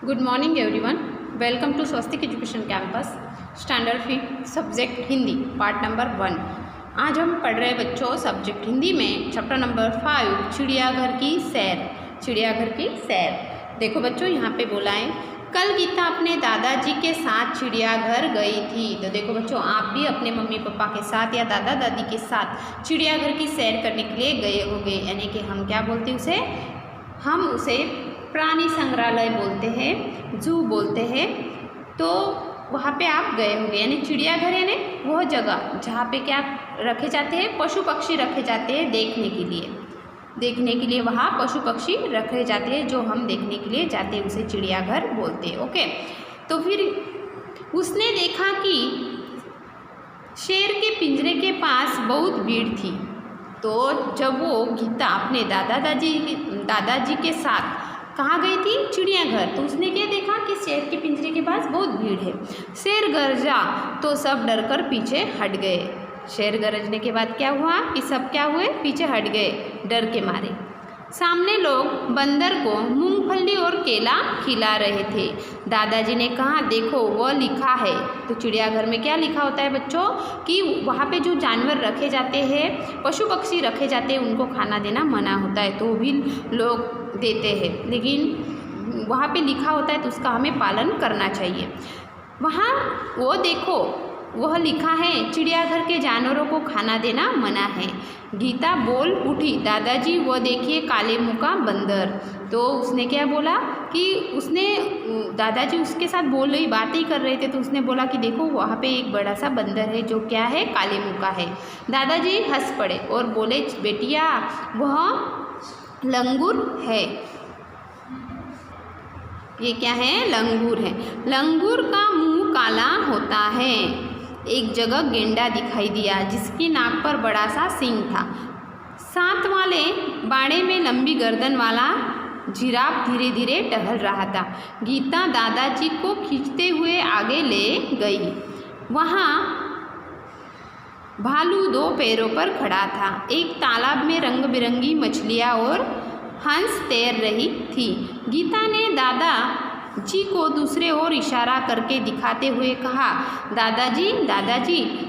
Good morning everyone, welcome to Swastik education campus standard 5 subject Hindi part number 1। आज हम पढ़ रहे बच्चों सब्जेक्ट हिंदी में चैप्टर नंबर 5 चिड़ियाघर की सैर। चिड़ियाघर की सैर देखो बच्चों, यहाँ पे बोला है कल गीता अपने दादाजी के साथ चिड़ियाघर गई थी। तो देखो बच्चों, आप भी अपने मम्मी पापा के साथ या दादा दादी के साथ चिड़ियाघर की सैर करने के लिए गए होंगे, यानी कि हम क्या बोलते हैं उसे, हम उसे प्राणी संग्रहालय बोलते हैं, जू बोलते हैं। तो वहाँ पे आप गए होंगे, यानी चिड़ियाघर यानी वह जगह जहाँ पे क्या रखे जाते हैं, पशु पक्षी रखे जाते हैं देखने के लिए वहाँ पशु पक्षी रखे जाते हैं जो हम देखने के लिए जाते हैं, उसे चिड़ियाघर बोलते हैं। ओके, तो फिर उसने देखा कि शेर के पिंजरे के पास बहुत भीड़ थी। तो जब वो गीता अपने दादाजी के साथ कहाँ गई थी, चिड़ियाघर, तो उसने क्या देखा कि शेर के पिंजरे के पास बहुत भीड़ है। शेर गरजा तो सब डरकर पीछे हट गए। शेर गरजने के बाद क्या हुआ कि सब क्या हुए, पीछे हट गए डर के मारे। सामने लोग बंदर को मूंगफली और केला खिला रहे थे। दादाजी ने कहा, देखो वह लिखा है। तो चिड़ियाघर में क्या लिखा होता है बच्चों कि वहाँ पे जो जानवर रखे जाते हैं, पशु पक्षी रखे जाते हैं, उनको खाना देना मना होता है, तो भी लोग देते हैं, लेकिन वहाँ पे लिखा होता है तो उसका हमें पालन करना चाहिए। वहाँ वो देखो वह लिखा है, चिड़ियाघर के जानवरों को खाना देना मना है। गीता बोल उठी, दादाजी वो देखिए काले मुंह का बंदर। तो उसने क्या बोला कि दादाजी उसके साथ बोल रही बातें कर रहे थे, तो उसने बोला कि देखो वहाँ पे एक बड़ा सा बंदर है जो क्या है, काले मुंह का है। दादाजी हंस पड़े और बोले, बेटिया वह लंगूर है। ये क्या है, लंगूर है। लंगूर का मुंह काला होता है। एक जगह गेंडा दिखाई दिया जिसकी नाक पर बड़ा सा सींग था। साथ वाले बाड़े में लंबी गर्दन वाला जिराफ धीरे धीरे टहल रहा था। गीता दादाजी को खींचते हुए आगे ले गई। वहाँ भालू 2 पैरों पर खड़ा था। एक तालाब में रंग बिरंगी मछलियाँ और हंस तैर रही थी। गीता ने दादाजी को दूसरे ओर इशारा करके दिखाते हुए कहा, दादाजी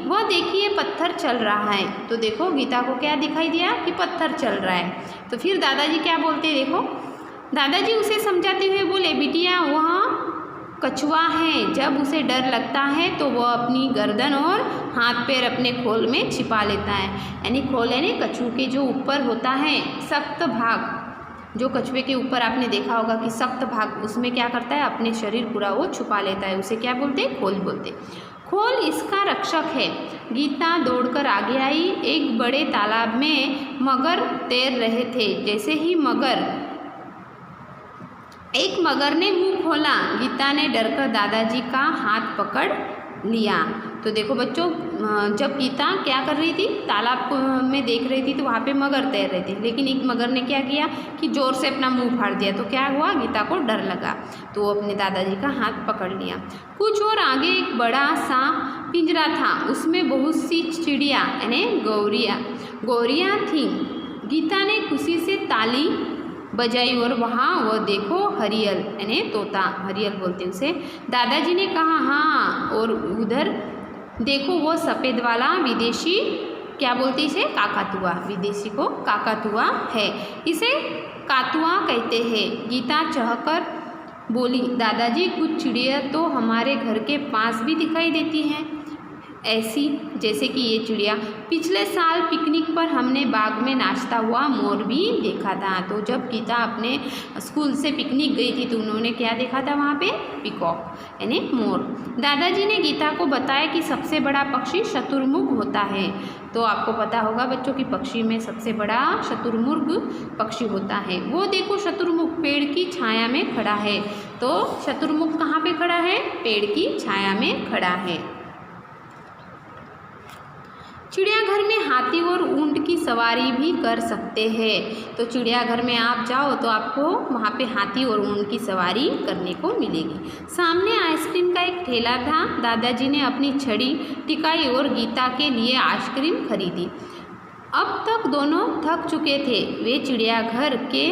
वह देखिए पत्थर चल रहा है। तो देखो गीता को क्या दिखाई दिया कि पत्थर चल रहा है। तो फिर दादाजी क्या बोलते, देखो दादाजी उसे समझाते हुए बोले, बिटिया वह कछुआ है। जब उसे डर लगता है तो वह अपनी गर्दन और हाथ पैर अपने खोल में छिपा लेता है। यानी खोल यानी कछुए के जो ऊपर होता है सख्त भाग, जो कछुए के ऊपर आपने देखा होगा कि सख्त भाग, उसमें क्या करता है, अपने शरीर पूरा वो छुपा लेता है, उसे क्या बोलते हैं, खोल बोलते। खोल इसका रक्षक है। गीता दौड़कर आगे आई। एक बड़े तालाब में मगर तैर रहे थे। जैसे ही एक मगर ने मुंह खोला, गीता ने डरकर दादाजी का हाथ पकड़ लिया। तो देखो बच्चों, जब गीता क्या कर रही थी, तालाब में देख रही थी तो वहाँ पे मगर तैर रहे थे, लेकिन एक मगर ने क्या किया कि जोर से अपना मुंह फाड़ दिया। तो क्या हुआ, गीता को डर लगा, तो वो अपने दादाजी का हाथ पकड़ लिया। कुछ और आगे एक बड़ा सा पिंजरा था, उसमें बहुत सी चिड़िया यानी गौरियाँ थीं। गीता ने खुशी से ताली बजाई और वहाँ वो देखो हरियल यानी तोता, हरियल बोलते उसे। दादाजी ने कहा, हाँ, और उधर देखो वो सफ़ेद वाला विदेशी, क्या बोलते इसे, काकातुआ। विदेशी को काकातुआ है, इसे कातुआ कहते हैं। गीता चहकर बोली, दादाजी कुछ चिड़िया तो हमारे घर के पास भी दिखाई देती हैं, ऐसी जैसे कि ये चिड़िया। पिछले साल पिकनिक पर हमने बाग में नाचता हुआ मोर भी देखा था। तो जब गीता अपने स्कूल से पिकनिक गई थी तो उन्होंने क्या देखा था वहाँ पे, पीकॉक यानी मोर। दादाजी ने गीता को बताया कि सबसे बड़ा पक्षी शुतुरमुर्ग होता है। तो आपको पता होगा बच्चों कि पक्षी में सबसे बड़ा शुतुरमुर्ग पक्षी होता है। वो देखो शुतुरमुर्ग पेड़ की छाया में खड़ा है। तो शुतुरमुर्ग कहाँ पे खड़ा है, पेड़ की छाया में खड़ा है। चिड़ियाघर में हाथी और ऊंट की सवारी भी कर सकते हैं। तो चिड़ियाघर में आप जाओ तो आपको वहाँ पे हाथी और ऊंट की सवारी करने को मिलेगी। सामने आइसक्रीम का एक ठेला था। दादाजी ने अपनी छड़ी टिकाई और गीता के लिए आइसक्रीम खरीदी। अब तक दोनों थक चुके थे। वे चिड़ियाघर के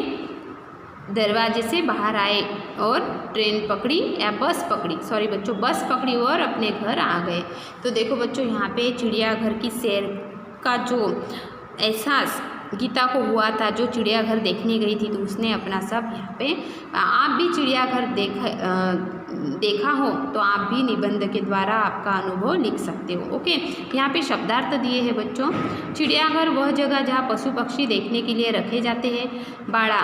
दरवाजे से बाहर आए और ट्रेन पकड़ी या बस पकड़ी, सॉरी बच्चों, बस पकड़ी और अपने घर आ गए। तो देखो बच्चों यहाँ पे चिड़ियाघर की सैर का जो एहसास गीता को हुआ था, जो चिड़ियाघर देखने गई थी, तो उसने अपना सब यहाँ पे, आप भी चिड़ियाघर देखा हो तो आप भी निबंध के द्वारा आपका अनुभव लिख सकते हो। ओके, यहाँ पे शब्दार्थ दिए हैं बच्चों। चिड़ियाघर वह जगह जहाँ पशु पक्षी देखने के लिए रखे जाते हैं। बाड़ा,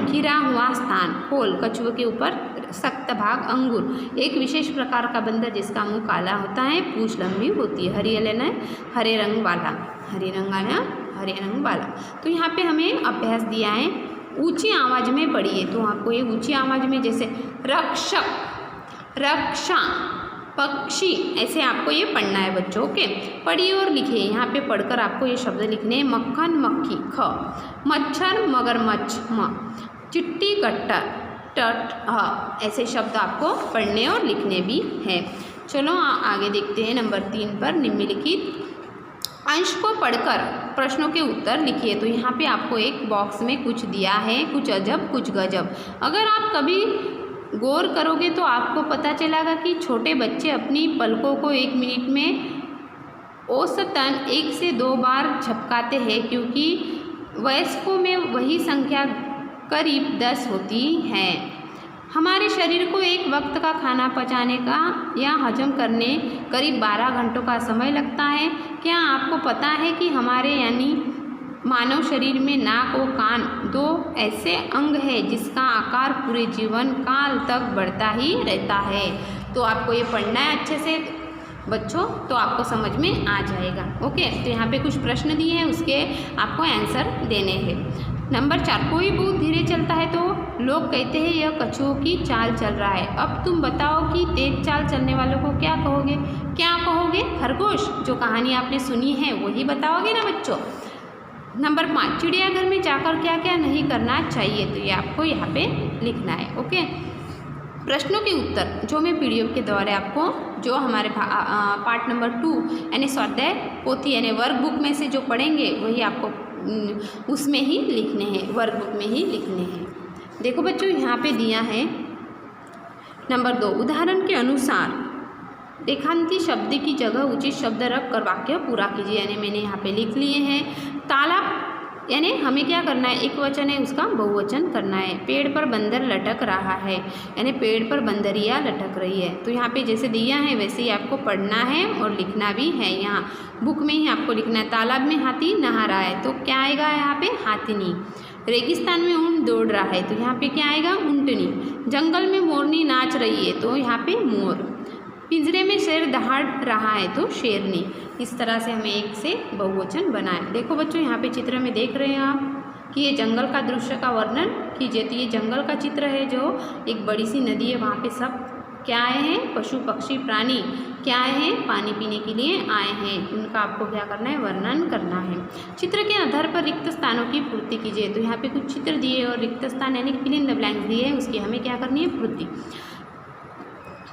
घिरा हुआ स्थान। खोल, कछुए के ऊपर सख्त भाग। अंगूर, एक विशेष प्रकार का बंदर जिसका मुंह काला होता है, पूंछ लंबी होती है। हरियल है हरे रंग वाला, हरे रंग वाला। तो यहाँ पे हमें अभ्यास दिया है, ऊंची आवाज़ में पढ़िए। तो आपको ये ऊंची आवाज़ में, जैसे रक्षक, रक्षा, पक्षी, ऐसे आपको ये पढ़ना है बच्चों। ओके, पढ़िए और लिखिए। यहाँ पे पढ़कर आपको ये शब्द लिखने हैं। मक्खन, मक्खी, ख। मच्छर, मगरमच्छ, म। चिट्टी, गट्टा, टट, ह। ऐसे शब्द आपको पढ़ने और लिखने भी हैं। चलो आगे देखते हैं नंबर 3 पर। निम्नलिखित अंश को पढ़कर प्रश्नों के उत्तर लिखिए। तो यहाँ पे आपको एक बॉक्स में कुछ दिया है, कुछ अजब कुछ गजब। अगर आप कभी गौर करोगे तो आपको पता चलेगा कि छोटे बच्चे अपनी पलकों को 1 मिनट में औसतन 1 से 2 बार झपकाते हैं, क्योंकि वयस्कों में वही संख्या करीब 10 होती है। हमारे शरीर को एक वक्त का खाना पचाने का या हजम करने करीब 12 घंटों का समय लगता है। क्या आपको पता है कि हमारे यानी मानव शरीर में नाक और कान 2 ऐसे अंग है जिसका आकार पूरे जीवन काल तक बढ़ता ही रहता है। तो आपको ये पढ़ना है अच्छे से बच्चों, तो आपको समझ में आ जाएगा। ओके, तो यहाँ पे कुछ प्रश्न दिए हैं, उसके आपको आंसर देने हैं। नंबर 4, कोई बहुत धीरे चलता है तो लोग कहते हैं यह कछुओं की चाल चल रहा है। अब तुम बताओ कि तेज चाल चलने वालों को क्या कहोगे? क्या कहोगे? खरगोश। जो कहानी आपने सुनी है वही बताओगे ना बच्चों। नंबर 5, चिड़ियाघर में जाकर क्या क्या नहीं करना चाहिए? तो ये आपको यहाँ पे लिखना है। ओके, प्रश्नों के उत्तर जो मैं पीडीएफ के द्वारा आपको, जो हमारे पार्ट नंबर 2 यानी स्वाध्याय पोथी यानी वर्कबुक में से जो पढ़ेंगे वही आपको उसमें ही लिखने हैं, वर्कबुक में ही लिखने हैं। देखो बच्चों यहाँ पे दिया है नंबर 2, उदाहरण के अनुसार रेखांकित शब्द की जगह उचित शब्द रख कर वाक्य पूरा कीजिए। यानी मैंने यहाँ पे लिख लिए हैं। तालाब यानी हमें क्या करना है, एक वचन है उसका बहुवचन करना है। पेड़ पर बंदर लटक रहा है, यानी पेड़ पर बंदरिया लटक रही है। तो यहाँ पे जैसे दिया है वैसे ही आपको पढ़ना है और लिखना भी है। यहाँ बुक में ही आपको लिखना है। तालाब में हाथी नहा रहा है, तो क्या आएगा यहाँ पे? हाथिनी। रेगिस्तान में ऊंट दौड़ रहा है, तो यहाँ पे क्या आएगा? ऊंटनी। जंगल में मोरनी नाच रही है, तो यहाँ पे मोर। पिंजरे में शेर दहाड़ रहा है, तो शेरनी। इस तरह से हमें एक से बहुवचन बनाए। देखो बच्चों यहाँ पे चित्र में देख रहे हैं आप कि ये जंगल का दृश्य का वर्णन कीजिए। तो ये जंगल का चित्र है, जो एक बड़ी सी नदी है, वहाँ पे सब क्या आए हैं? पशु पक्षी प्राणी क्या आए हैं? पानी पीने के लिए आए हैं। उनका आपको क्या करना है? वर्णन करना है। चित्र के आधार पर रिक्त स्थानों की पूर्ति कीजिए। तो यहाँ पे कुछ चित्र दिए और रिक्त स्थान यानी फिल इन द ब्लैंक्स दिए हैं, उसकी हमें क्या करनी है?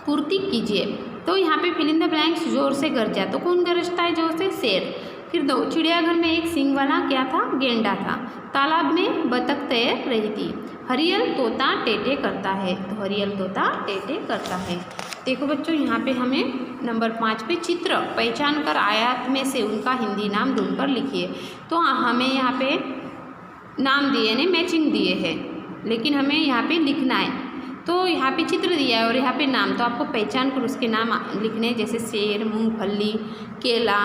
पूर्ति कीजिए। तो यहाँ पे फिल इन द ब्लैंक्स जोर से गरजा, तो कौन गरजता है जोर से? शेर। फिर 2, चिड़ियाघर में एक सींग वाला क्या था? गेंडा था। तालाब में बतख तैर रही थी। हरियल तोता टेटे करता है, तो हरियल तोता टेटे करता है। देखो बच्चों यहाँ पे हमें नंबर 5 पे चित्र पहचान कर आयात में से उनका हिंदी नाम ढूंढकर लिखिए। तो हमें यहाँ पे नाम दिए ने मैचिंग दिए हैं, लेकिन हमें यहाँ पे लिखना है। तो यहाँ पे चित्र दिया है और यहाँ पे नाम, तो आपको पहचान कर उसके नाम लिखने हैं, जैसे शेर, मूंगफली, केला,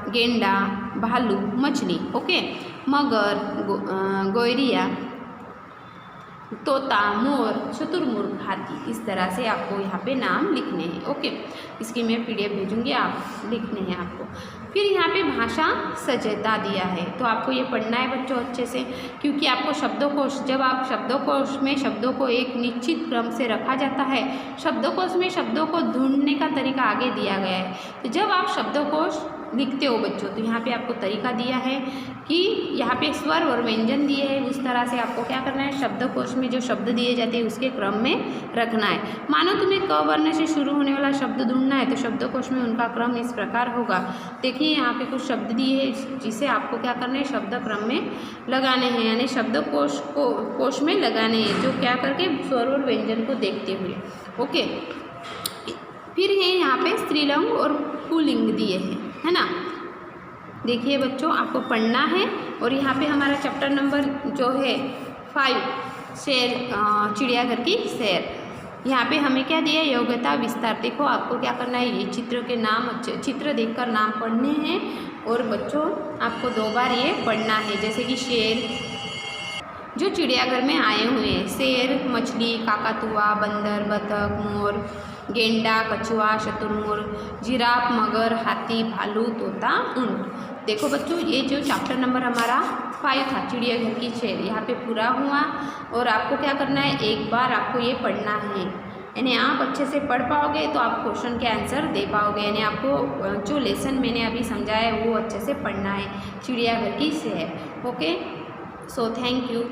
गेंडा, भालू, मछली। ओके, मगर, गोयरिया, तोता, मोर, शुतुरमुर्ग, हाथी। इस तरह से आपको यहाँ पे नाम लिखने हैं। ओके, इसकी मैं पीडीएफ भेजूँगी, आप लिखने हैं आपको। फिर यहाँ पे भाषा सजयता दिया है, तो आपको ये पढ़ना है बच्चों अच्छे से, क्योंकि आपको शब्दकोश, जब आप शब्दकोश में शब्दों को एक निश्चित क्रम से रखा जाता है, शब्दकोश में शब्दों को ढूंढने का तरीका आगे दिया गया है। तो जब आप शब्दकोश लिखते हो बच्चों, तो यहाँ पे आपको तरीका दिया है कि यहाँ पे स्वर और व्यंजन दिए हैं, उस तरह से आपको क्या करना है, शब्दकोश में जो शब्द दिए जाते हैं उसके क्रम में रखना है। मानो तुम्हें क वर्ण से शुरू होने वाला शब्द ढूंढना है तो शब्दकोश में उनका क्रम इस प्रकार होगा। देखिए यहाँ पे कुछ शब्द दिए हैं जिसे आपको क्या करना है, शब्द क्रम में लगाने हैं, यानी कोश में लगाने हैं, जो क्या करके स्वर और व्यंजन को देखते हुए। ओके, फिर है यहाँ पे स्त्रीलिंग और पुल्लिंग दिए हैं, है ना। देखिए बच्चों, आपको पढ़ना है। और यहाँ पे हमारा चैप्टर नंबर जो है 5 शेर, चिड़ियाघर की सैर, यहाँ पे हमें क्या दिया, योग्यता विस्तार। देखो आपको क्या करना है, ये चित्र के नाम, चित्र देखकर नाम पढ़ने हैं और बच्चों आपको 2 बार ये पढ़ना है। जैसे कि शेर जो चिड़ियाघर में आए हुए हैं, शेर, मछली, काकातुआ, बंदर, बतख, मोर, गेंडा, कछुआ, शुतुरमुर्ग, जिराफ, मगर, हाथी, भालू, तोता, ऊंट। देखो बच्चों, ये जो चैप्टर नंबर हमारा 5 था, चिड़ियाघर की सैर, यहाँ पे पूरा हुआ। और आपको क्या करना है, एक बार आपको ये पढ़ना है, यानी आप अच्छे से पढ़ पाओगे तो आप क्वेश्चन के आंसर दे पाओगे। यानी आपको जो लेसन मैंने अभी समझाया है वो अच्छे से पढ़ना है, चिड़ियाघर की सैर। Okay, so thank you.